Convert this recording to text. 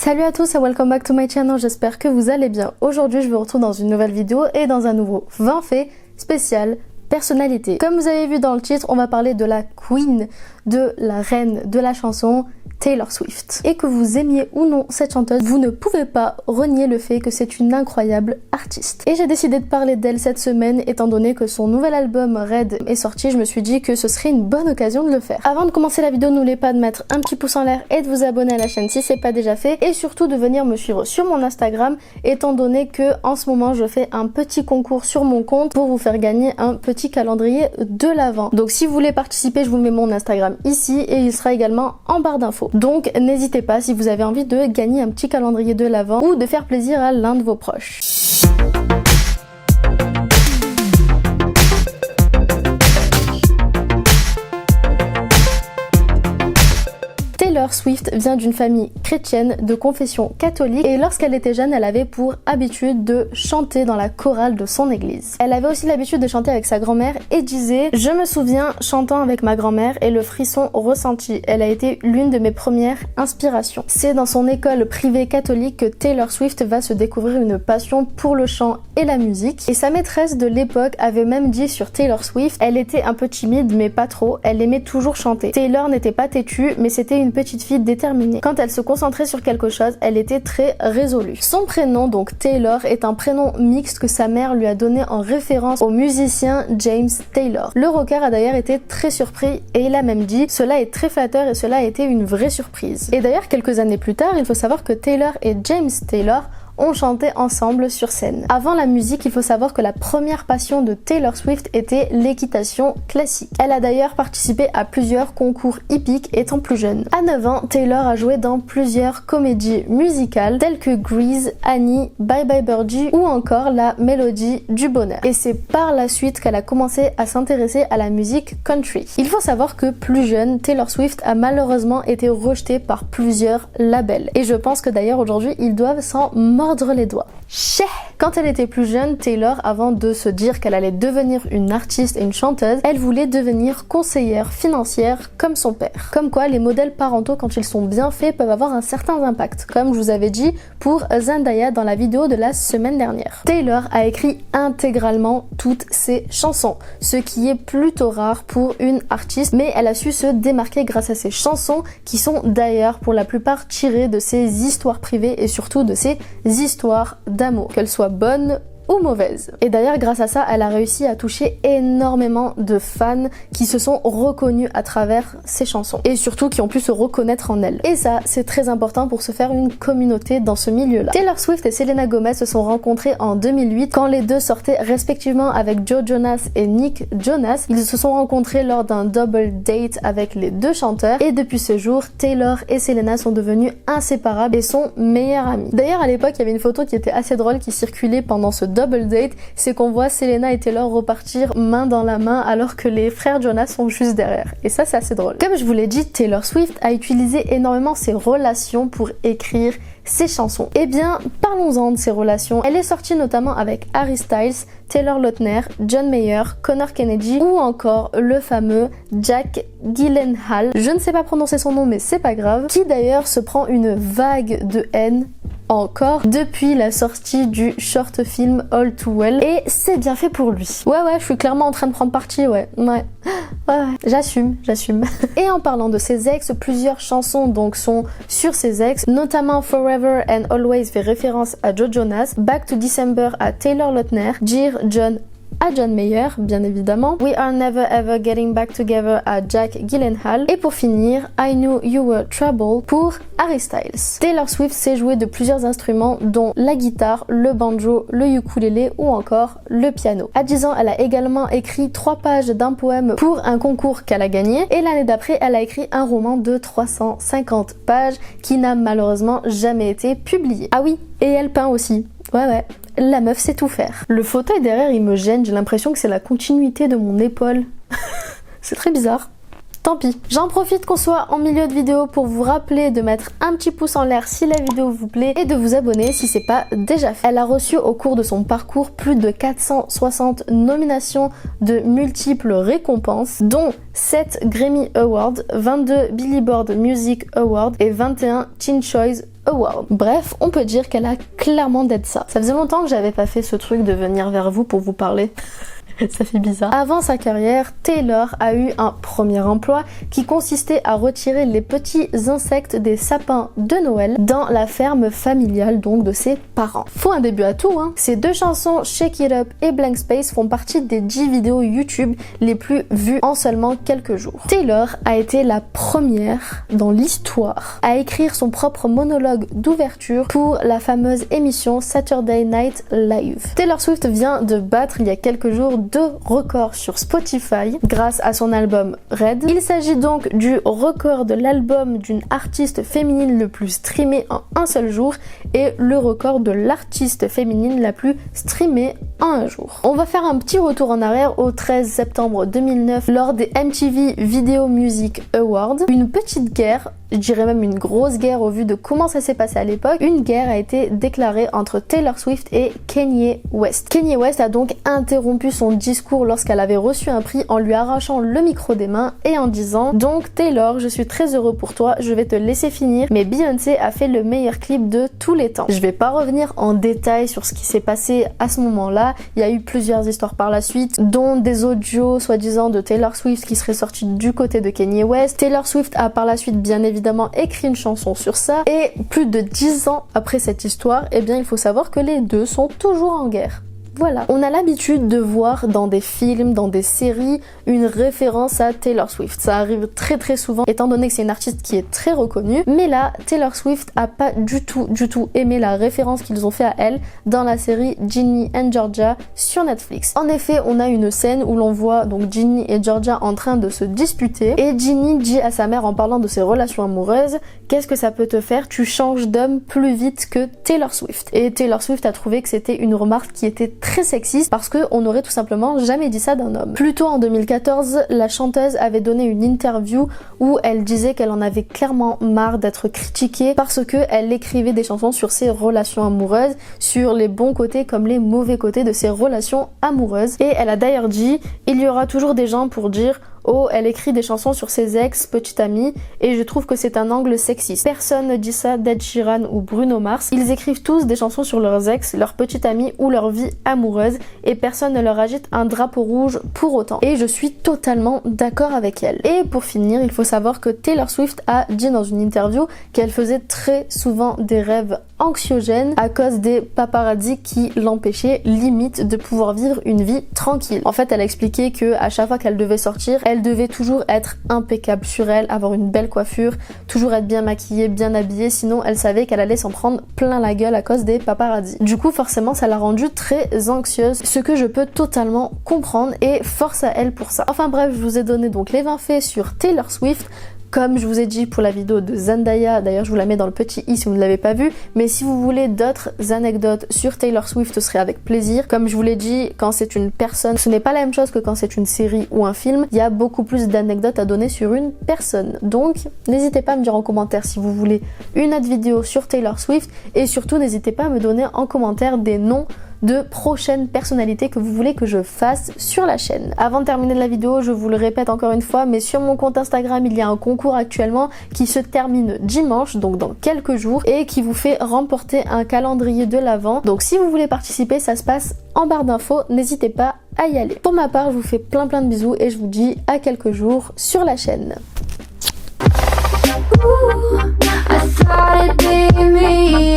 Salut à tous et welcome back to my channel, j'espère que vous allez bien. Aujourd'hui je vous retrouve dans une nouvelle vidéo et dans un nouveau 20 faits spécial personnalité. Comme vous avez vu dans le titre, on va parler de la queen, de la reine de la chanson, Taylor Swift. Et que vous aimiez ou non cette chanteuse, vous ne pouvez pas renier le fait que c'est une incroyable artiste. Et j'ai décidé de parler d'elle cette semaine étant donné que son nouvel album Red est sorti, je me suis dit que ce serait une bonne occasion de le faire. Avant de commencer la vidéo, n'oubliez pas de mettre un petit pouce en l'air et de vous abonner à la chaîne si c'est pas déjà fait et surtout de venir me suivre sur mon Instagram étant donné que en ce moment je fais un petit concours sur mon compte pour vous faire gagner un petit calendrier de l'Avent. Donc si vous voulez participer, je vous mets mon Instagram ici et il sera également en barre d'infos. Donc n'hésitez pas si vous avez envie de gagner un petit calendrier de l'Avent ou de faire plaisir à l'un de vos proches. Taylor Swift vient d'une famille chrétienne de confession catholique et lorsqu'elle était jeune, elle avait pour habitude de chanter dans la chorale de son église. Elle avait aussi l'habitude de chanter avec sa grand-mère et disait « Je me souviens chantant avec ma grand-mère et le frisson ressenti. Elle a été l'une de mes premières inspirations. » C'est dans son école privée catholique que Taylor Swift va se découvrir une passion pour le chant et la musique. Et sa maîtresse de l'époque avait même dit sur Taylor Swift « Elle était un peu timide mais pas trop, elle aimait toujours chanter. Taylor n'était pas têtue mais c'était une petite fille déterminée. Quand elle se concentrait sur quelque chose, elle était très résolue. » Son prénom, donc Taylor, est un prénom mixte que sa mère lui a donné en référence au musicien James Taylor. Le rocker a d'ailleurs été très surpris et il a même dit « Cela est très flatteur et cela a été une vraie surprise. » Et d'ailleurs, quelques années plus tard, il faut savoir que Taylor et James Taylor ont chanté ensemble sur scène. Avant la musique, il faut savoir que la première passion de Taylor Swift était l'équitation classique. Elle a d'ailleurs participé à plusieurs concours hippiques étant plus jeune. À 9 ans, Taylor a joué dans plusieurs comédies musicales telles que Grease, Annie, Bye Bye Birdie ou encore La Mélodie du Bonheur. Et c'est par la suite qu'elle a commencé à s'intéresser à la musique country. Il faut savoir que plus jeune, Taylor Swift a malheureusement été rejetée par plusieurs labels. Et je pense que d'ailleurs aujourd'hui, ils doivent s'en mordre les doigts. Quand elle était plus jeune, Taylor, avant de se dire qu'elle allait devenir une artiste et une chanteuse, elle voulait devenir conseillère financière comme son père. Comme quoi, les modèles parentaux, quand ils sont bien faits, peuvent avoir un certain impact, comme je vous avais dit pour Zendaya dans la vidéo de la semaine dernière. Taylor a écrit intégralement toutes ses chansons, ce qui est plutôt rare pour une artiste, mais elle a su se démarquer grâce à ses chansons qui sont d'ailleurs pour la plupart tirées de ses histoires privées et surtout de ses histoires d'amour, qu'elles soient bonnes ou mauvaise. Et d'ailleurs grâce à ça, elle a réussi à toucher énormément de fans qui se sont reconnus à travers ses chansons et surtout qui ont pu se reconnaître en elle. Et ça, c'est très important pour se faire une communauté dans ce milieu-là. Taylor Swift et Selena Gomez se sont rencontrés en 2008 quand les deux sortaient respectivement avec Joe Jonas et Nick Jonas. Ils se sont rencontrés lors d'un double date avec les deux chanteurs et depuis ce jour, Taylor et Selena sont devenus inséparables et sont meilleurs amis. D'ailleurs à l'époque, il y avait une photo qui était assez drôle qui circulait pendant ce double date, c'est qu'on voit Selena et Taylor repartir main dans la main alors que les frères Jonas sont juste derrière. Et ça, c'est assez drôle. Comme je vous l'ai dit, Taylor Swift a utilisé énormément ses relations pour écrire ses chansons. Eh bien, parlons-en de ses relations. Elle est sortie notamment avec Harry Styles, Taylor Lautner, John Mayer, Connor Kennedy ou encore le fameux Jack Gyllenhaal. Je ne sais pas prononcer son nom mais c'est pas grave. Qui d'ailleurs se prend une vague de haine encore depuis la sortie du short film All Too Well et c'est bien fait pour lui. Ouais, je suis clairement en train de prendre parti, ouais. J'assume. Et en parlant de ses ex, plusieurs chansons donc sont sur ses ex, notamment Forever and Always fait référence à Joe Jonas, Back to December à Taylor Lautner, Dear John à John Mayer, bien évidemment, We Are Never Ever Getting Back Together à Jack Gyllenhaal et pour finir, I Knew You Were Trouble pour Harry Styles. Taylor Swift sait jouer de plusieurs instruments dont la guitare, le banjo, le ukulélé ou encore le piano. À 10 ans, elle a également écrit 3 pages d'un poème pour un concours qu'elle a gagné et l'année d'après, elle a écrit un roman de 350 pages qui n'a malheureusement jamais été publié. Ah oui, et elle peint aussi. Ouais, la meuf sait tout faire. Le fauteuil derrière il me gêne, j'ai l'impression que c'est la continuité de mon épaule. C'est très bizarre. Tant pis. J'en profite qu'on soit en milieu de vidéo pour vous rappeler de mettre un petit pouce en l'air si la vidéo vous plaît et de vous abonner si c'est pas déjà fait. Elle a reçu au cours de son parcours plus de 460 nominations de multiples récompenses, dont 7 Grammy Awards, 22 Billboard Music Awards et 21 Teen Choice Awards. Bref, on peut dire qu'elle a clairement d'être ça. Ça faisait longtemps que j'avais pas fait ce truc de venir vers vous pour vous parler. Ça fait bizarre. Avant sa carrière, Taylor a eu un premier emploi qui consistait à retirer les petits insectes des sapins de Noël dans la ferme familiale donc de ses parents. Faut un début à tout, hein. Ces deux chansons, Shake It Up et Blank Space, font partie des 10 vidéos YouTube les plus vues en seulement quelques jours. Taylor a été la première dans l'histoire à écrire son propre monologue d'ouverture pour la fameuse émission Saturday Night Live. Taylor Swift vient de battre il y a quelques jours 2 records sur Spotify grâce à son album Red. Il s'agit donc du record de l'album d'une artiste féminine le plus streamé en un seul jour et le record de l'artiste féminine la plus streamée en un jour. On va faire un petit retour en arrière au 13 septembre 2009 lors des MTV Video Music Awards. Une petite guerre, je dirais même une grosse guerre au vu de comment ça s'est passé à l'époque, une guerre a été déclarée entre Taylor Swift et Kanye West. Kanye West a donc interrompu son discours lorsqu'elle avait reçu un prix en lui arrachant le micro des mains et en disant: donc Taylor, je suis très heureux pour toi, je vais te laisser finir, mais Beyoncé a fait le meilleur clip de tous les temps. Je vais pas revenir en détail sur ce qui s'est passé à ce moment-là, il y a eu plusieurs histoires par la suite, dont des audios soi-disant de Taylor Swift qui seraient sortis du côté de Kanye West. Taylor Swift a par la suite bien évidemment écrit une chanson sur ça, et plus de 10 ans après cette histoire, eh bien il faut savoir que les deux sont toujours en guerre. Voilà. On a l'habitude de voir dans des films, dans des séries, une référence à Taylor Swift. Ça arrive très souvent, étant donné que c'est une artiste qui est très reconnue. Mais là, Taylor Swift a pas du tout aimé la référence qu'ils ont fait à elle dans la série Ginny and Georgia sur Netflix. En effet, on a une scène où l'on voit donc Ginny et Georgia en train de se disputer. Et Ginny dit à sa mère en parlant de ses relations amoureuses: qu'est-ce que ça peut te faire? Tu changes d'homme plus vite que Taylor Swift. Et Taylor Swift a trouvé que c'était une remarque qui était très sexiste parce qu'on n'aurait tout simplement jamais dit ça d'un homme. Plus tôt en 2014, la chanteuse avait donné une interview où elle disait qu'elle en avait clairement marre d'être critiquée parce qu'elle écrivait des chansons sur ses relations amoureuses, sur les bons côtés comme les mauvais côtés de ses relations amoureuses. Et elle a d'ailleurs dit: il y aura toujours des gens pour dire: oh, elle écrit des chansons sur ses ex, petite amie, et je trouve que c'est un angle sexiste. Personne ne dit ça d'Ed Sheeran ou Bruno Mars. Ils écrivent tous des chansons sur leurs ex, leur petite amie ou leur vie amoureuse, et personne ne leur agite un drapeau rouge pour autant. Et je suis totalement d'accord avec elle. Et pour finir, il faut savoir que Taylor Swift a dit dans une interview qu'elle faisait très souvent des rêves anxiogènes à cause des paparazzi qui l'empêchaient limite de pouvoir vivre une vie tranquille. En fait, elle a expliqué que à chaque fois qu'elle devait sortir, elle devait toujours être impeccable sur elle, avoir une belle coiffure, toujours être bien maquillée, bien habillée, sinon elle savait qu'elle allait s'en prendre plein la gueule à cause des paparazzi. Du coup, forcément, ça l'a rendue très anxieuse, ce que je peux totalement comprendre, et force à elle pour ça. Enfin bref, je vous ai donné donc les 20 faits sur Taylor Swift. Comme je vous ai dit pour la vidéo de Zendaya, d'ailleurs je vous la mets dans le petit i si vous ne l'avez pas vue, mais si vous voulez d'autres anecdotes sur Taylor Swift, ce serait avec plaisir. Comme je vous l'ai dit, quand c'est une personne, ce n'est pas la même chose que quand c'est une série ou un film, il y a beaucoup plus d'anecdotes à donner sur une personne. Donc n'hésitez pas à me dire en commentaire si vous voulez une autre vidéo sur Taylor Swift, et surtout n'hésitez pas à me donner en commentaire des noms de prochaines personnalités que vous voulez que je fasse sur la chaîne. Avant de terminer la vidéo, je vous le répète encore une fois, mais sur mon compte Instagram, il y a un concours actuellement qui se termine dimanche, donc dans quelques jours, et qui vous fait remporter un calendrier de l'Avent. Donc si vous voulez participer, ça se passe en barre d'infos, n'hésitez pas à y aller. Pour ma part, je vous fais plein de bisous et je vous dis à quelques jours sur la chaîne. Ooh, I thought it'd be me.